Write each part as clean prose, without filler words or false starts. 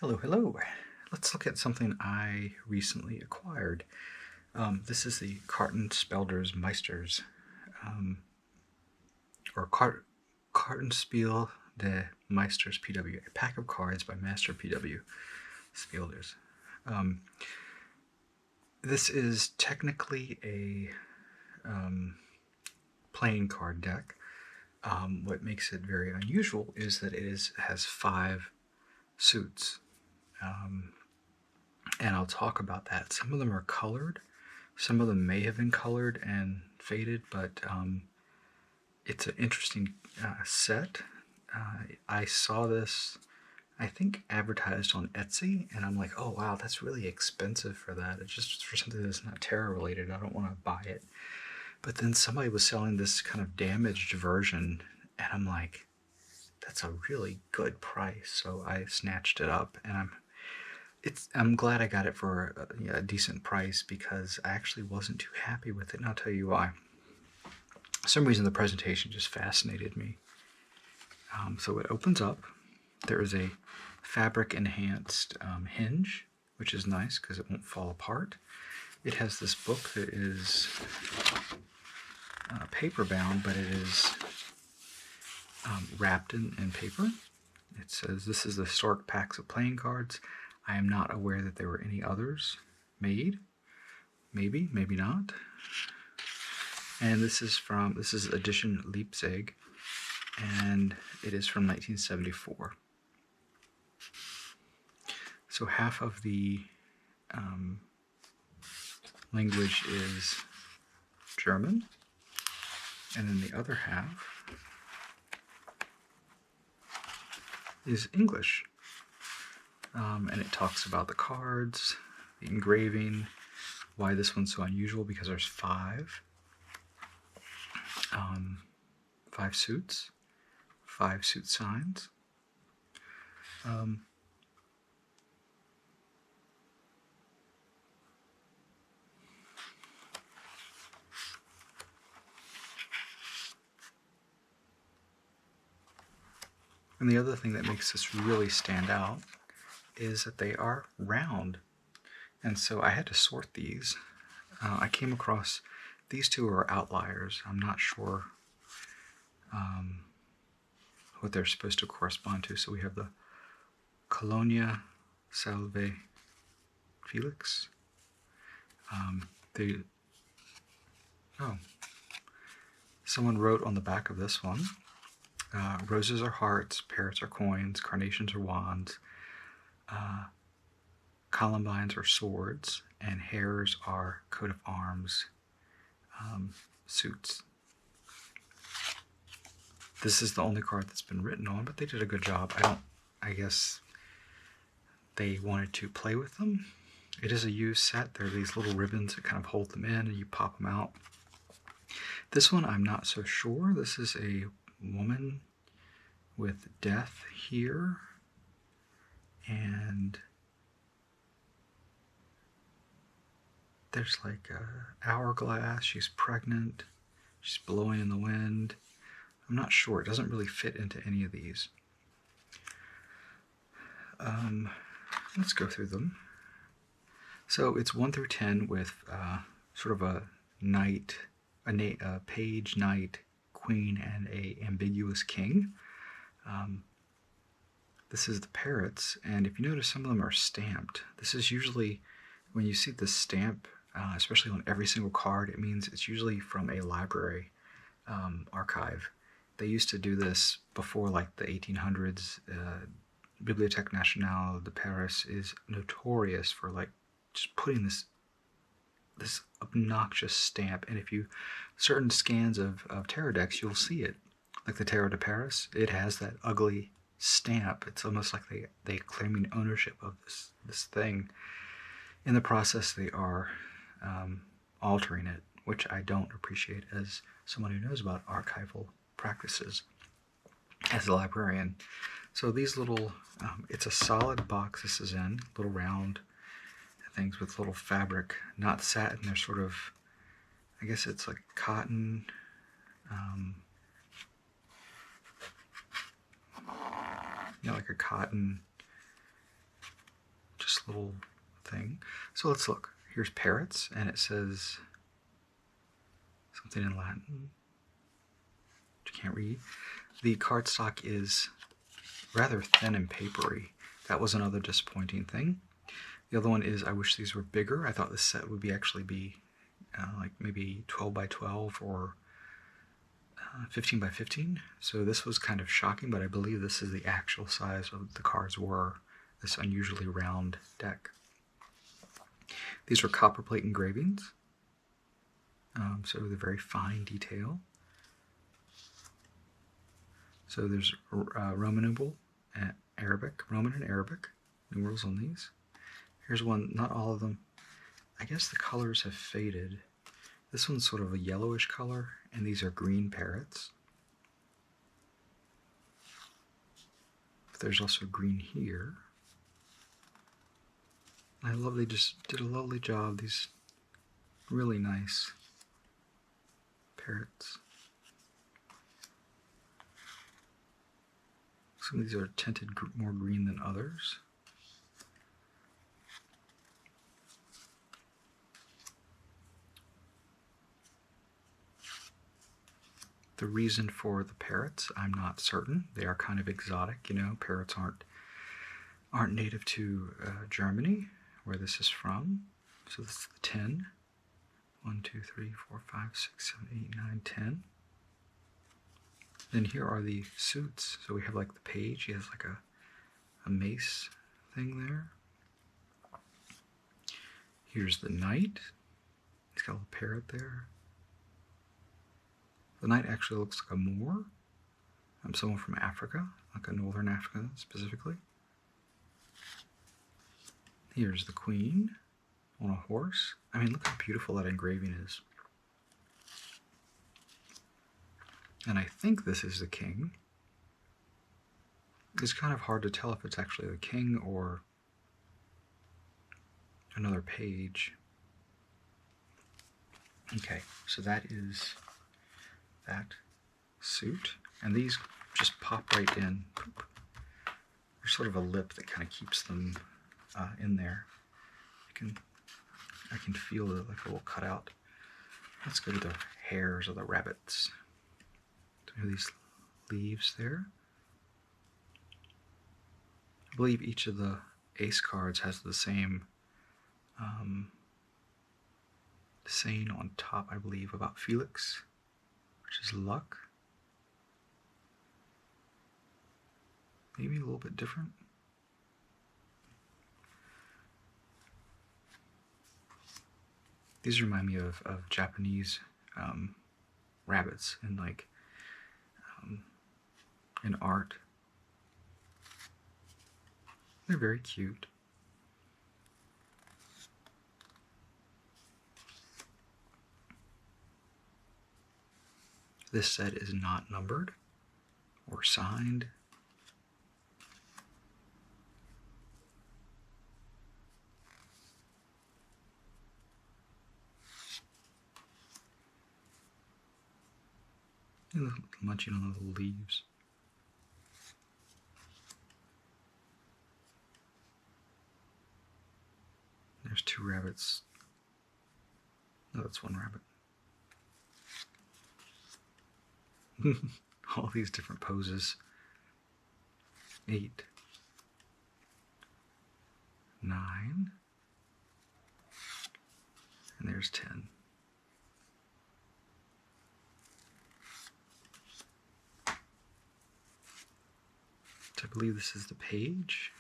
Hello, hello. Let's look at something I recently acquired. This is the Kartenspielders Meisters, or Kartenspiel de Meisters PW, a pack of cards by Master PW Spielders. This is technically a playing card deck. What makes it very unusual is that it has 5 suits. And I'll talk about that. Some of them are colored. Some of them may have been colored and faded, but it's an interesting set. I saw this, I think, advertised on Etsy, and I'm like, oh wow, that's really expensive for that. It's just for something that's not tarot related. I don't want to buy it. But then somebody was selling this kind of damaged version, and I'm like, that's a really good price. So I snatched it up, and I'm glad I got it for a decent price, because I actually wasn't too happy with it, and I'll tell you why. For some reason the presentation just fascinated me. So it opens up. There is a fabric enhanced hinge, which is nice because it won't fall apart. It has this book that is paper bound, but it is wrapped in paper. It says, "This is the historic packs of playing cards. I am not aware that there were any others made. Maybe, maybe not." And this is Editions Liepzig, and it is from 1974. So half of the language is German, and then the other half is English. And it talks about the cards, the engraving, why this one's so unusual, because there's 5 suits, 5 suit signs. And the other thing that makes this really stand out is that they are round. And so I had to sort these. I came across these 2 are outliers. I'm not sure what they're supposed to correspond to. So we have the Colonia Salve Felix. Someone wrote on the back of this one, roses are hearts, parrots are coins, carnations are wands, columbines are swords, and hares are coat of arms suits. This is the only card that's been written on, but they did a good job. I guess they wanted to play with them. It is a used set. There are these little ribbons that kind of hold them in, and you pop them out. This one, I'm not so sure. This is a woman with death here, and there's like a hourglass. She's pregnant. She's blowing in the wind. I'm not sure. It doesn't really fit into any of these. Let's go through them. So it's 1 through 10 with sort of a knight, a page, knight, queen, and a ambiguous king. This is the parrots, and if you notice, some of them are stamped. This is usually, when you see this stamp, especially on every single card, it means it's usually from a library archive. They used to do this before, like the 1800s. Bibliothèque Nationale de Paris is notorious for like just putting this obnoxious stamp. And if you certain scans of tarot decks, you'll see it. Like the Tarot de Paris, it has that ugly stamp. It's almost like they claiming ownership of this thing. In the process, they are altering it, which I don't appreciate as someone who knows about archival practices as a librarian. So these little, it's a solid box this is in, little round things with little fabric, not satin. They're sort of, I guess it's like cotton, like a cotton gorgeous little thing. So let's look. Here's parrots, and it says something in Latin, which you can't read. The cardstock is rather thin and papery. That was another disappointing thing. The other one is I wish these were bigger. I thought this set would actually be like maybe 12 by 12 or 15 by 15. So this was kind of shocking, but I believe this is the actual size of the cards were, this unusually round deck. These were copperplate engravings, so they're very fine detail. So there's Roman numeral and Arabic, Roman and Arabic numerals on these. Here's one, not all of them. I guess the colors have faded. This one's sort of a yellowish color, and these are green parrots. But there's also green here. I love they just did a lovely job. These really nice parrots. Some of these are tinted more green than others. The reason for the parrots, I'm not certain. They are kind of exotic, you know. Parrots aren't native to Germany, where this is from. So this is the 10. 1, 2, 3, 4, 5, 6, 7, 8, 9, 10. Then here are the suits. So we have like the page. He has like a mace thing there. Here's the knight. He's got a little parrot there. The knight actually looks like a Moor. Someone from Africa, like a northern Africa specifically. Here's the queen on a horse. I mean, look how beautiful that engraving is. And I think this is the king. It's kind of hard to tell if it's actually the king or another page. Okay, so that is that suit. And these just pop right in. There's sort of a lip that kind of keeps them in there. I can feel it like a little cutout. Let's go to the hares or the rabbits. There are these leaves there. I believe each of the ace cards has the same saying on top, I believe, about Felix, which is luck. Maybe a little bit different. These remind me of Japanese rabbits in like in art. They're very cute. This set is not numbered or signed. And munching on the leaves. There's two rabbits. No, that's one rabbit. All these different poses. 8, 9, and there's 10. So I believe this is the page.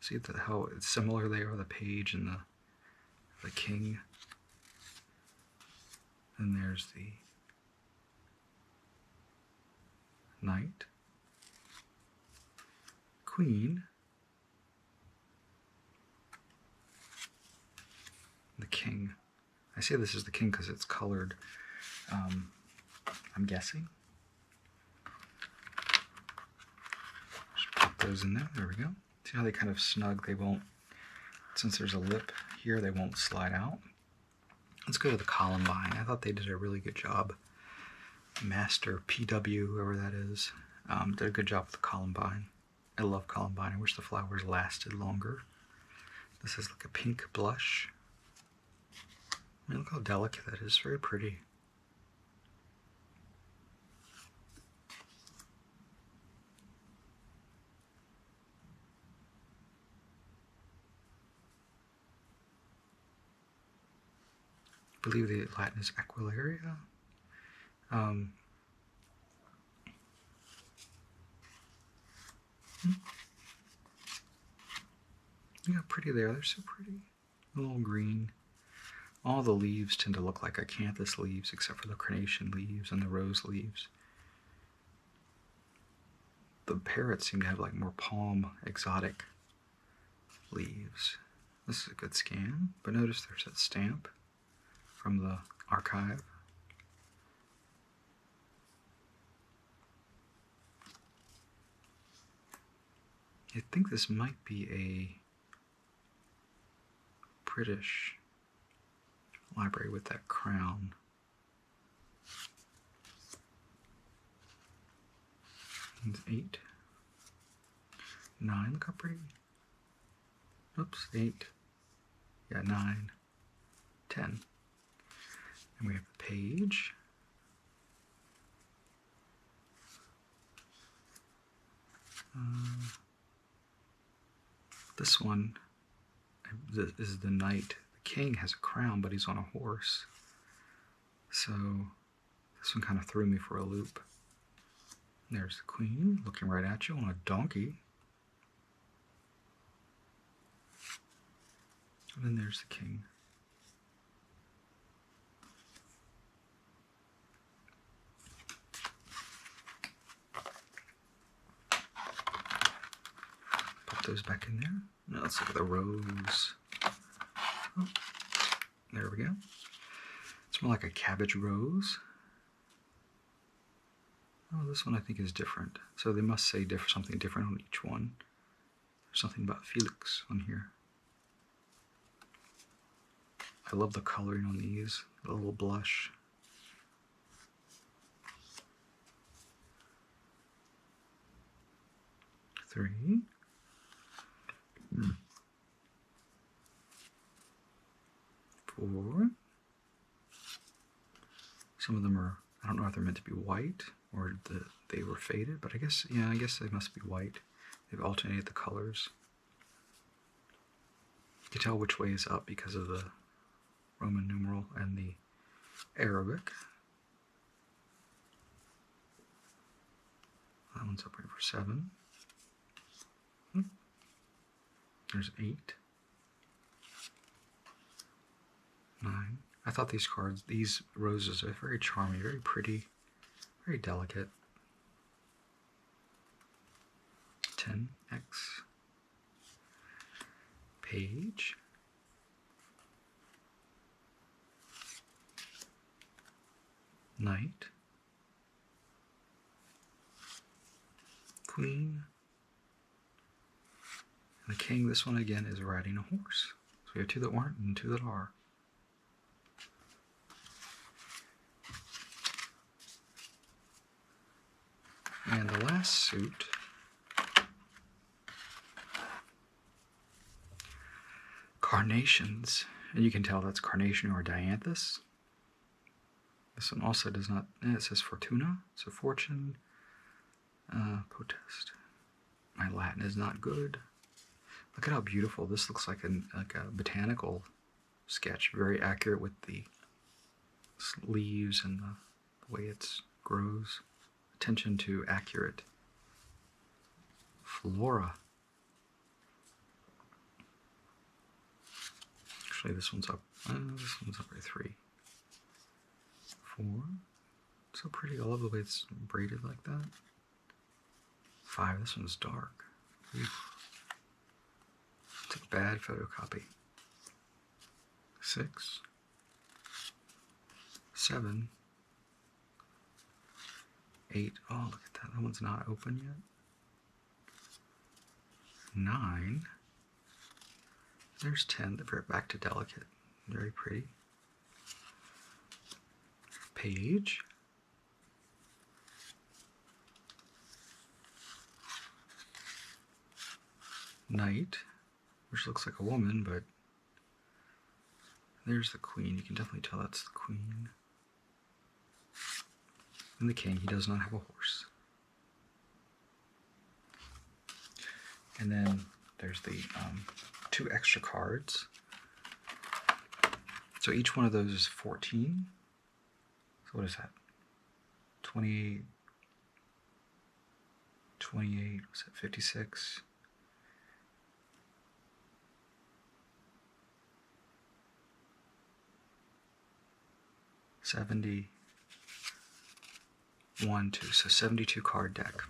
See how similar they are, the page and the king. And there's the knight, queen, the king. I say this is the king because it's colored, I'm guessing. Just put those in there. There we go. See how they kind of snug? They won't, since there's a lip here, they won't slide out. Let's go to the Columbine. I thought they did a really good job. Master PW, whoever that is, did a good job with the Columbine. I love Columbine. I wish the flowers lasted longer. This is like a pink blush. I mean, look how delicate that is. Very pretty. I believe the Latin is Aquilaria. Yeah, pretty there. They're so pretty. A little green. All the leaves tend to look like acanthus leaves, except for the carnation leaves and the rose leaves. The parrots seem to have like more palm, exotic leaves. This is a good scan, but notice there's a stamp from the archive. I think this might be a British library with that crown. It's 8, 9, look how pretty. Oops, 8, yeah, 9, 10. And we have the page. This one is the knight. The king has a crown, but he's on a horse. So this one kind of threw me for a loop. There's the queen looking right at you on a donkey. And then there's the king. Put those back in there. Now let's look at the rose. Oh, there we go. It's more like a cabbage rose. Oh, this one I think is different. So they must say something different on each one. There's something about Felix on here. I love the coloring on these. The little blush. Three. 4. Some of them are, I don't know if they're meant to be white or they were faded, but I guess, yeah, I guess they must be white. They've alternated the colors. You can tell which way is up because of the Roman numeral and the Arabic. That one's up right for 7. There's 8. 9. I thought these cards, these roses are very charming, very pretty, very delicate. 10, X. Page. Knight. Queen. And the king, this one again is riding a horse. So we have 2 that weren't and 2 that are. And the last suit, carnations, and you can tell that's carnation or dianthus. This one also does not, it says fortuna, so fortune, potest. My Latin is not good. Look at how beautiful, this looks like a botanical sketch, very accurate with the leaves and the way it grows. Attention to accurate flora. Actually, this one's up by 3. 4. So pretty. I love the way it's braided like that. 5. This one's dark. Oof. It's a bad photocopy. 6. 7. 8. Oh, look at that. That one's not open yet. 9. There's 10. They're back to delicate. Very pretty. Page. Knight. which looks like a woman, but there's the queen. You can definitely tell that's the queen. And the king, he does not have a horse. And then there's the 2 extra cards. So each one of those is 14. So what is that? 28, what's that, 56? $71, $2, so 72 card deck.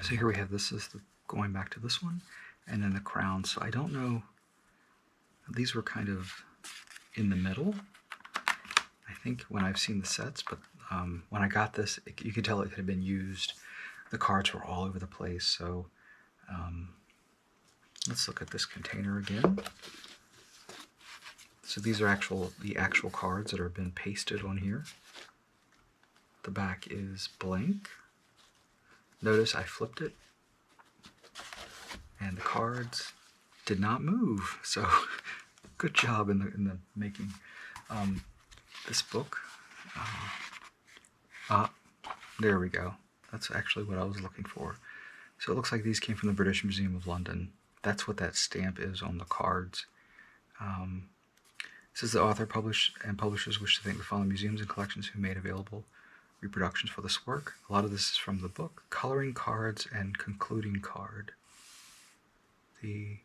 So here we have, this is going back to this one, and then the crown. So I don't know, these were kind of in the middle, I think, when I've seen the sets, but when I got this, you could tell it had been used. The cards were all over the place, so let's look at this container again. So these are the actual cards that have been pasted on here. The back is blank. Notice I flipped it, and the cards did not move. So good job in the making. This book. There we go. That's actually what I was looking for. So it looks like these came from the British Museum of London. That's what that stamp is on the cards. It says the author and publishers wish to thank the following museums and collections who made available reproductions for this work. A lot of this is from the book. Coloring cards and concluding card. I'm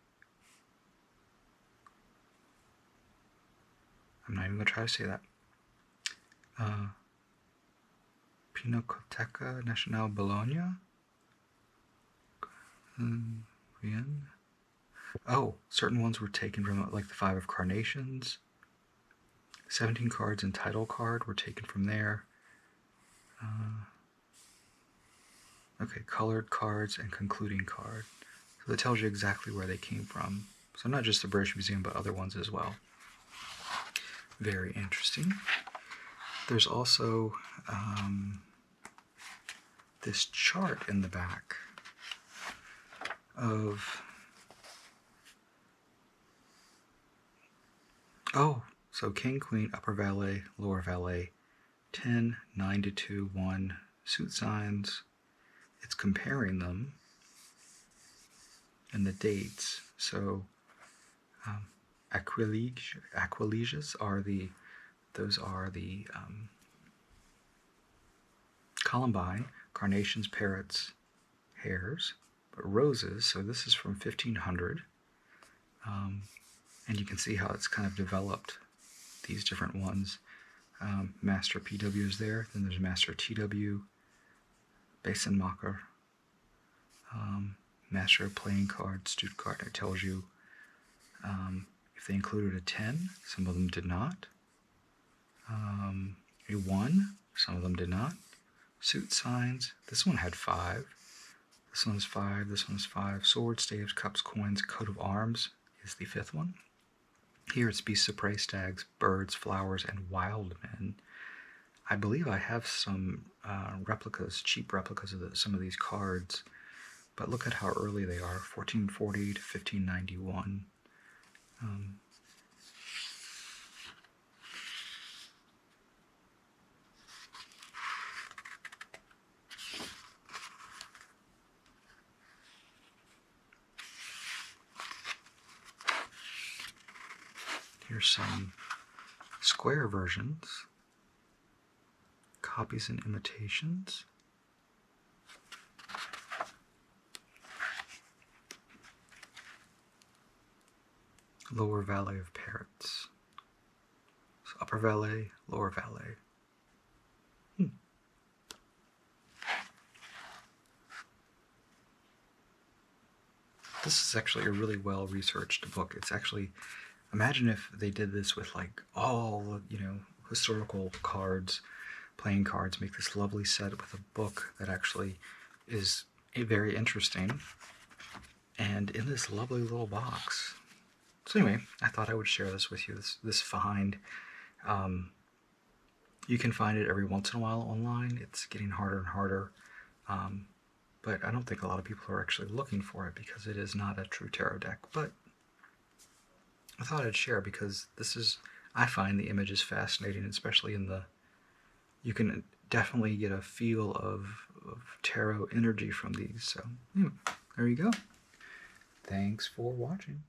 not even going to try to say that. Pinacoteca Nacional Bologna. Oh, certain ones were taken from, like the 5 of Carnations. 17 cards and title card were taken from there. Okay, colored cards and concluding card. So that tells you exactly where they came from. So not just the British Museum, but other ones as well. Very interesting. There's also this chart in the back of, so king, queen, upper valet, lower valet, 10, 9 to 2, 1, suit signs. It's comparing them and the dates. So aquilegias are the columbine, carnations, parrots, hares, but roses. So this is from 1500, and you can see how it's kind of developed. These different ones. Master PW is there. Then there's Master TW, Besenmacher, Master of Playing Cards, Stuttgart. It tells you if they included a 10, some of them did not. A 1, some of them did not. Suit signs, this one had 5. This one's 5, this one's 5. Swords, staves, cups, coins, coat of arms is the 5th one. Here it's beasts of prey, stags, birds, flowers, and wild men. I believe I have some replicas, cheap replicas of some of these cards, but look at how early they are, 1440 to 1591. Here's some square versions, copies and imitations. Lower valet of parrots. So upper valet, lower valet. This is actually a really well-researched book. It's actually, imagine if they did this with like all, historical cards, playing cards, make this lovely set with a book that actually is very interesting and in this lovely little box. So anyway, I thought I would share this with you, this find. You can find it every once in a while online. It's getting harder and harder. But I don't think a lot of people are actually looking for it because it is not a true tarot deck. But I thought I'd share because I find the images fascinating, especially in you can definitely get a feel of tarot energy from these. So, anyway, there you go. Thanks for watching.